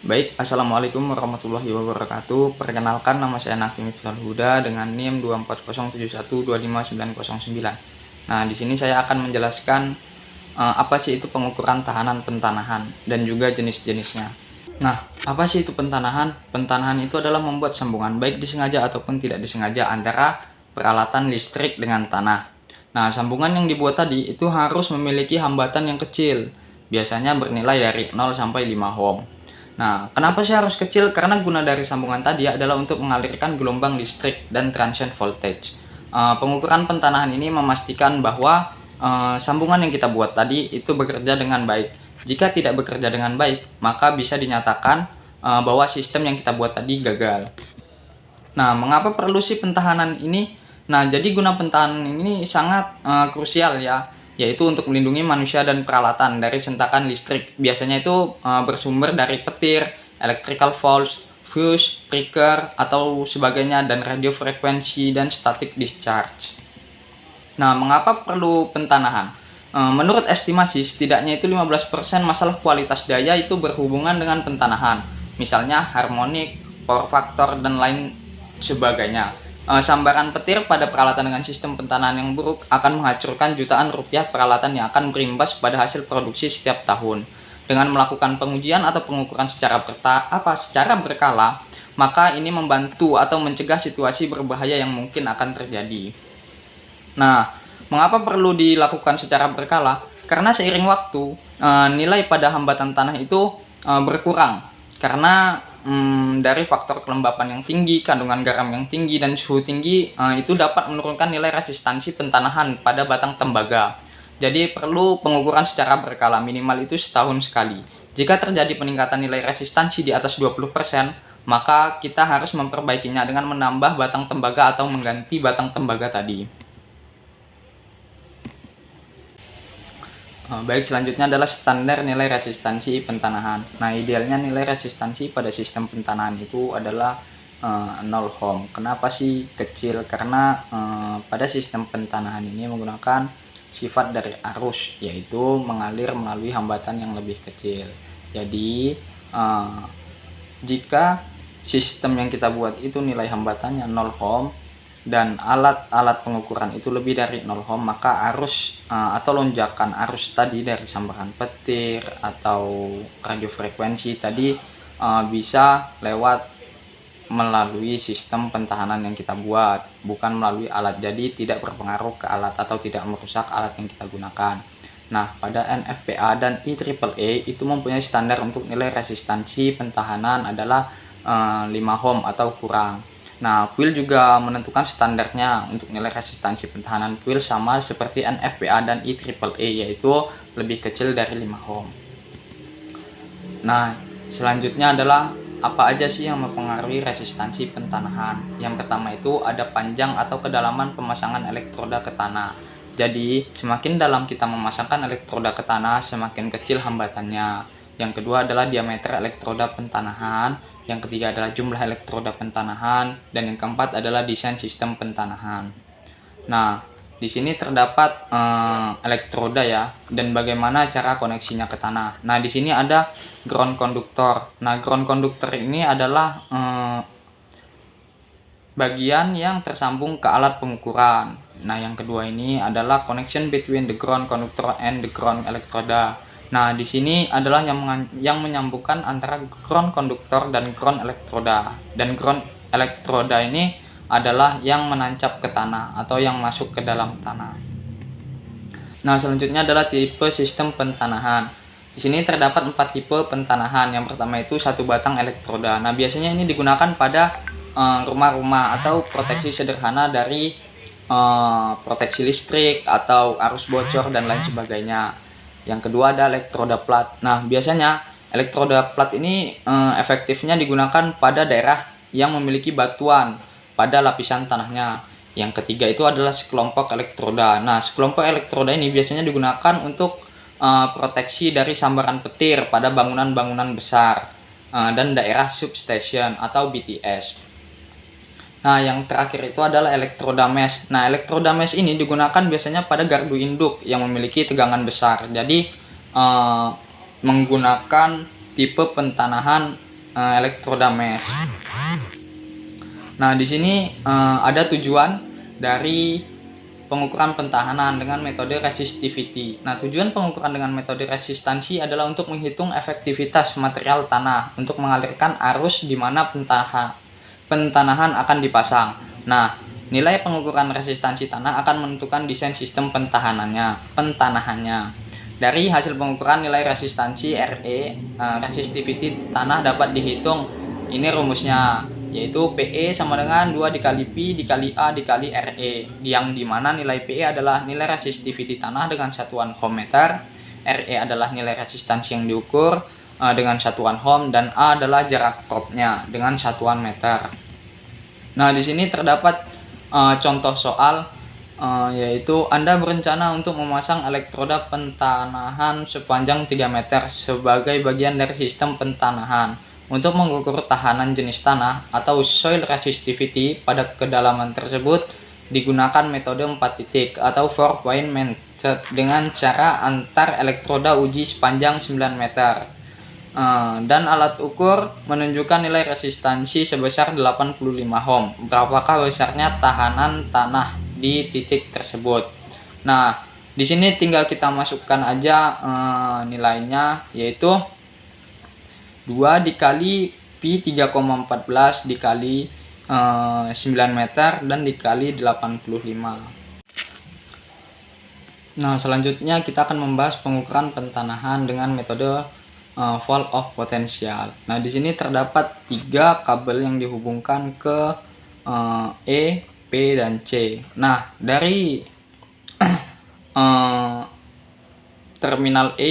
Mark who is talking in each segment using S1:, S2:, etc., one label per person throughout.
S1: Baik, Assalamualaikum warahmatullahi wabarakatuh. Perkenalkan, nama saya Naki Miftal Huda dengan NIM 24071259909. Nah, di sini saya akan menjelaskan apa sih itu pengukuran tahanan pentanahan dan juga jenis-jenisnya. Nah, apa sih itu pentanahan? Pentanahan itu adalah membuat sambungan baik disengaja ataupun tidak disengaja antara peralatan listrik dengan tanah. Nah, sambungan yang dibuat tadi itu harus memiliki hambatan yang kecil, biasanya bernilai dari 0 sampai 5 ohm. Nah, kenapa sih harus kecil? Karena guna dari sambungan tadi adalah untuk mengalirkan gelombang listrik dan transient voltage. Pengukuran pentanahan ini memastikan bahwa sambungan yang kita buat tadi itu bekerja dengan baik. Jika tidak bekerja dengan baik, maka bisa dinyatakan bahwa sistem yang kita buat tadi gagal. Nah, mengapa perlu sih pentahanan ini? Nah, jadi guna pentahanan ini sangat krusial ya, yaitu untuk melindungi manusia dan peralatan dari sentakan listrik. Biasanya itu bersumber dari petir, electrical faults, fuse, breaker, atau sebagainya, dan radio frekuensi dan static discharge. Nah, mengapa perlu pentanahan? Menurut estimasi, setidaknya itu 15% masalah kualitas daya itu berhubungan dengan pentanahan. Misalnya harmonik, power factor, dan lain sebagainya. Sambaran petir pada peralatan dengan sistem pentanahan yang buruk akan menghancurkan jutaan rupiah peralatan yang akan berimbas pada hasil produksi setiap tahun. Dengan melakukan pengujian atau pengukuran secara berkala, maka ini membantu atau mencegah situasi berbahaya yang mungkin akan terjadi. Nah, mengapa perlu dilakukan secara berkala? Karena seiring waktu, nilai pada hambatan tanah itu berkurang. Karena dari faktor kelembapan yang tinggi, kandungan garam yang tinggi, dan suhu tinggi itu dapat menurunkan nilai resistansi pentanahan pada batang tembaga. Jadi perlu pengukuran secara berkala, minimal itu setahun sekali. Jika terjadi peningkatan nilai resistansi di atas 20%, maka kita harus memperbaikinya dengan menambah batang tembaga atau mengganti batang tembaga tadi. Baik, selanjutnya adalah standar nilai resistansi pentanahan. Nah, idealnya nilai resistansi pada sistem pentanahan itu adalah 0 ohm. Kenapa sih kecil? Karena pada sistem pentanahan ini menggunakan sifat dari arus, yaitu mengalir melalui hambatan yang lebih kecil. Jadi, jika sistem yang kita buat itu nilai hambatannya 0 ohm, dan alat-alat pengukuran itu lebih dari 0 ohm, maka arus atau lonjakan arus tadi dari sambaran petir atau radio frekuensi tadi bisa lewat melalui sistem pentahanan yang kita buat, bukan melalui alat. Jadi tidak berpengaruh ke alat atau tidak merusak alat yang kita gunakan. Nah, pada NFPA dan IEEE itu mempunyai standar untuk nilai resistansi pentahanan adalah 5 ohm atau kurang. Nah, PUIL juga menentukan standarnya untuk nilai resistansi pentahanan. PUIL sama seperti NFPA dan IEEE, yaitu lebih kecil dari 5 ohm. Nah, selanjutnya adalah apa aja sih yang mempengaruhi resistansi pentanahan. Yang pertama itu ada panjang atau kedalaman pemasangan elektroda ke tanah. Jadi, semakin dalam kita memasangkan elektroda ke tanah, semakin kecil hambatannya. Yang kedua adalah diameter elektroda pentanahan. Yang ketiga adalah jumlah elektroda pentanahan, dan yang keempat adalah desain sistem pentanahan. Nah, di sini terdapat elektroda ya, dan bagaimana cara koneksinya ke tanah. Nah, di sini ada ground conductor. Nah, ground conductor ini adalah bagian yang tersambung ke alat pengukuran. Nah, yang kedua ini adalah connection between the ground conductor and the ground electroda. Nah, di sini adalah yang menyambungkan antara ground conductor dan ground elektroda. Dan ground elektroda ini adalah yang menancap ke tanah atau yang masuk ke dalam tanah. Nah, selanjutnya adalah tipe sistem pentanahan. Di sini terdapat 4 tipe pentanahan. Yang pertama itu satu batang elektroda. Nah, biasanya ini digunakan pada rumah-rumah atau proteksi sederhana dari proteksi listrik atau arus bocor dan lain sebagainya. Yang kedua ada elektroda plat. Nah, biasanya elektroda plat ini efektifnya digunakan pada daerah yang memiliki batuan pada lapisan tanahnya. Yang ketiga itu adalah sekelompok elektroda. Nah, sekelompok elektroda ini biasanya digunakan untuk proteksi dari sambaran petir pada bangunan-bangunan besar dan daerah substation atau BTS. Nah, yang terakhir itu adalah elektroda mesh. Nah, elektroda mesh ini digunakan biasanya pada gardu induk yang memiliki tegangan besar. Jadi, menggunakan tipe pentanahan elektroda mesh. Nah, di sini ada tujuan dari pengukuran pentahanan dengan metode resistivity. Nah, tujuan pengukuran dengan metode resistansi adalah untuk menghitung efektivitas material tanah untuk mengalirkan arus di mana pentanahan akan dipasang. Nah, nilai pengukuran resistansi tanah akan menentukan desain sistem pentanahannya. Dari hasil pengukuran nilai resistansi RE, resistivity tanah dapat dihitung. Ini rumusnya, yaitu PE sama dengan 2 dikali Pi dikali A dikali RE, yang dimana nilai PE adalah nilai resistivity tanah dengan satuan ohm meter, RE adalah nilai resistansi yang diukur dengan satuan ohm, dan A adalah jarak probnya dengan satuan meter. Nah, di sini terdapat contoh soal, yaitu Anda berencana untuk memasang elektroda pentanahan sepanjang 3 meter sebagai bagian dari sistem pentanahan. Untuk mengukur tahanan jenis tanah atau soil resistivity pada kedalaman tersebut digunakan metode 4 titik atau 4-point method dengan cara antar elektroda uji sepanjang 9 meter. Dan alat ukur menunjukkan nilai resistansi sebesar 85 ohm. Berapakah besarnya tahanan tanah di titik tersebut? Nah, di sini tinggal kita masukkan aja nilainya, yaitu 2 dikali Pi 3,14 dikali 9 meter dan dikali 85. Nah, selanjutnya kita akan membahas pengukuran pentanahan dengan metode Volt of Potential. Nah, di sini terdapat 3 kabel yang dihubungkan ke E, P, dan C. Nah, dari terminal E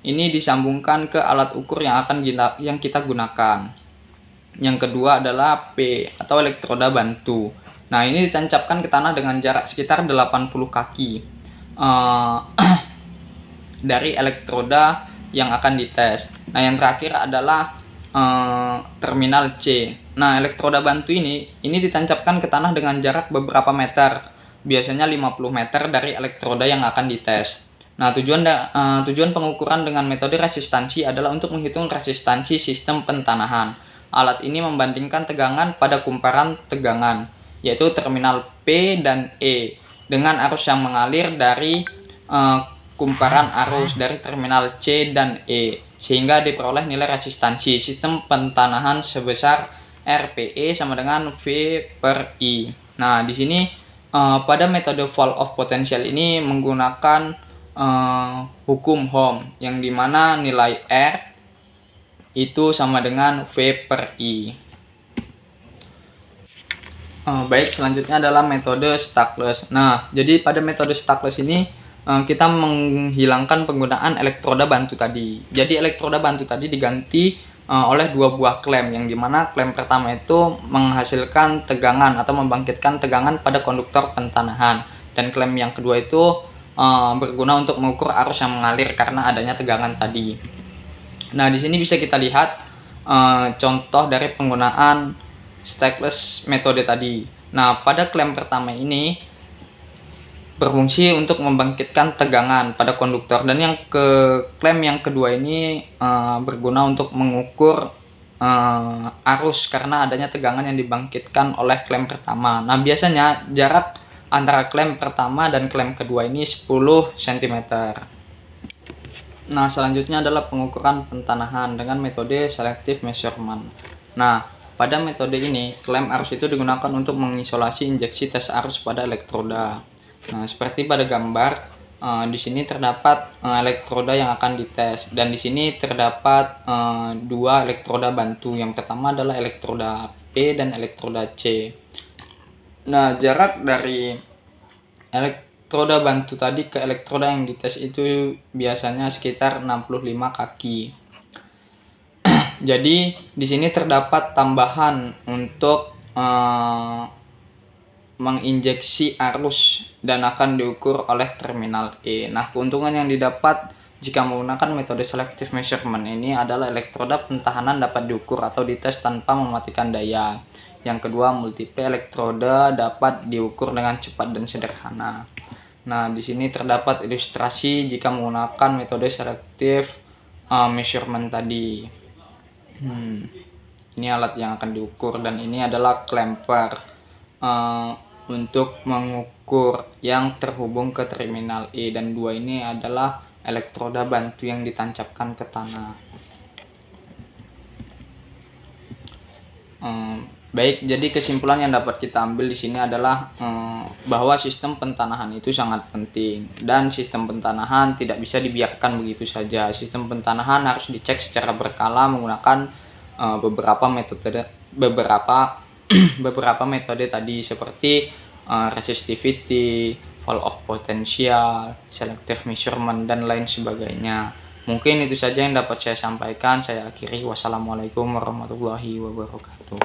S1: ini disambungkan ke alat ukur yang kita gunakan. Yang kedua adalah P atau elektroda bantu. Nah, ini ditancapkan ke tanah dengan jarak sekitar 80 kaki dari elektroda yang akan dites. Nah, yang terakhir adalah terminal C. Nah, elektroda bantu ini ditancapkan ke tanah dengan jarak beberapa meter, biasanya 50 meter dari elektroda yang akan dites. Nah, tujuan pengukuran dengan metode resistansi adalah untuk menghitung resistansi sistem pentanahan. Alat ini membandingkan tegangan pada kumparan tegangan, yaitu terminal P dan E, dengan arus yang mengalir dari kumparan arus dari terminal C dan E, sehingga diperoleh nilai resistansi sistem pentanahan sebesar RPE sama dengan V per I. Nah, di sini pada metode Volt of Potential ini menggunakan hukum Ohm, yang dimana nilai R itu sama dengan V per I. Baik, selanjutnya adalah metode stackless. Nah, jadi pada metode stackless ini kita menghilangkan penggunaan elektroda bantu tadi. Jadi elektroda bantu tadi diganti oleh 2 buah klem, yang dimana klem pertama itu menghasilkan tegangan atau membangkitkan tegangan pada konduktor pentanahan, dan klem yang kedua itu berguna untuk mengukur arus yang mengalir karena adanya tegangan tadi. Nah, di sini bisa kita lihat contoh dari penggunaan stackless metode tadi. Nah, pada klem pertama ini berfungsi untuk membangkitkan tegangan pada konduktor, dan klem yang kedua ini berguna untuk mengukur arus karena adanya tegangan yang dibangkitkan oleh klem pertama. Nah, biasanya jarak antara klem pertama dan klem kedua ini 10 cm. Nah, selanjutnya adalah pengukuran pentanahan dengan metode selective measurement. Nah, pada metode ini klem arus itu digunakan untuk mengisolasi injeksi tes arus pada elektroda. Nah, seperti pada gambar, di sini terdapat elektroda yang akan dites, dan di sini terdapat 2 elektroda bantu. Yang pertama adalah elektroda P dan elektroda C. Nah, jarak dari elektroda bantu tadi ke elektroda yang dites itu biasanya sekitar 65 kaki. Jadi, di sini terdapat tambahan untuk menginjeksi arus dan akan diukur oleh terminal E. Nah, keuntungan yang didapat jika menggunakan metode selective measurement ini adalah elektroda pentahanan dapat diukur atau dites tanpa mematikan daya. Yang kedua, multiple elektroda dapat diukur dengan cepat dan sederhana. Nah, di sini terdapat ilustrasi jika menggunakan metode selective measurement tadi. Ini alat yang akan diukur, dan ini adalah clamper untuk mengukur yang terhubung ke terminal E, dan 2 ini adalah elektroda bantu yang ditancapkan ke tanah. Baik, jadi kesimpulan yang dapat kita ambil di sini adalah bahwa sistem pentanahan itu sangat penting, dan sistem pentanahan tidak bisa dibiarkan begitu saja. Sistem pentanahan harus dicek secara berkala menggunakan beberapa metode tadi, seperti resistivity, fall of potential, selective measurement, dan lain sebagainya. Mungkin itu saja yang dapat saya sampaikan. Saya akhiri. Wassalamualaikum warahmatullahi wabarakatuh.